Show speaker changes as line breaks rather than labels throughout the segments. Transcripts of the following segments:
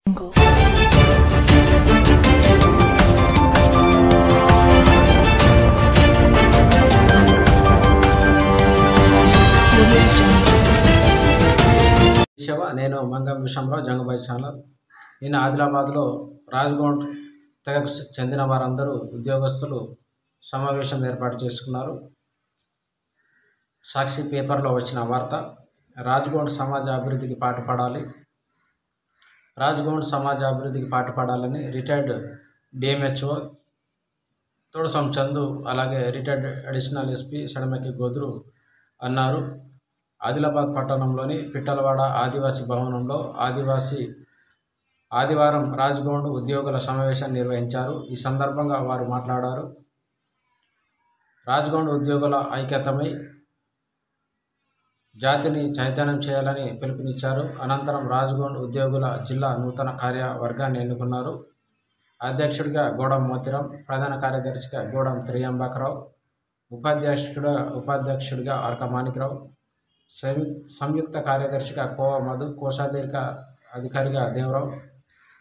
నేను మంగం విషయంలో జంగబాయి ఛానల్. నిన్న ఆదిలాబాద్లో రాజ్గౌండ్ తెగకు చెందిన వారందరూ ఉద్యోగస్తులు సమావేశం ఏర్పాటు చేసుకున్నారు. సాక్షి పేపర్లో వచ్చిన వార్త, రాజ్గౌండ్ సమాజ అభివృద్ధికి పాటుపడాలి. రాజ్గౌండ్ సమాజ అభివృద్ధికి పాటుపడాలని రిటైర్డ్ డిఎంహెచ్ఓ తోడసం చందు, అలాగే రిటైర్డ్ అడిషనల్ ఎస్పీ సడమకి గోద్రు అన్నారు. ఆదిలాబాద్ పట్టణంలోని పిట్టలవాడ ఆదివాసీ భవనంలో ఆదివారం రాజ్గౌండ్ ఉద్యోగుల సమావేశం నిర్వహించారు. ఈ సందర్భంగా వారు మాట్లాడారు. రాజ్గౌండ్ ఉద్యోగుల ఐక్యతమై జాతిని చైతన్యం చేయాలని పిలుపునిచ్చారు. అనంతరం రాజ్గౌండ్ ఉద్యోగుల జిల్లా నూతన కార్యవర్గాన్ని ఎన్నుకున్నారు. అధ్యక్షుడిగా గోడం మోతిరాం, ప్రధాన కార్యదర్శిగా గోడం త్రియంబకరావు, ఉపాధ్యక్షుడిగా ఆర్క మాణిక్రావు, సంయుక్త కార్యదర్శిగా కోవ మధు, కోశాధికారిగా దేవరావు,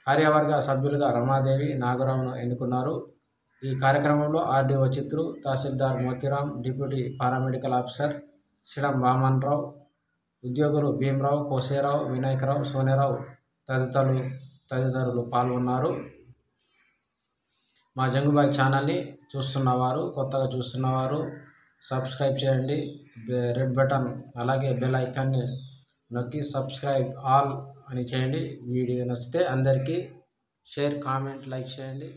కార్యవర్గ సభ్యులుగా రమాదేవి, నాగరావును ఎన్నుకున్నారు. ఈ కార్యక్రమంలో ఆర్డీఓ చిత్రు, తహసీల్దార్ Motiram, deputy paramedical officer సిడం Vaman Rao, ఉద్యోగులు భీమరావు, కోసేరావు, వినాయకరావు, సోనేరావు తదితరులు పాల్గొన్నారు. మా జంగుబాయి ఛానల్ని కొత్తగా చూస్తున్నవారు సబ్స్క్రైబ్ చేయండి. రెడ్ బటన్ అలాగే బెల్ ఐకాన్ని నొక్కి సబ్స్క్రైబ్ ఆల్ అని చేయండి. వీడియో నచ్చితే అందరికీ షేర్, కామెంట్, లైక్ చేయండి.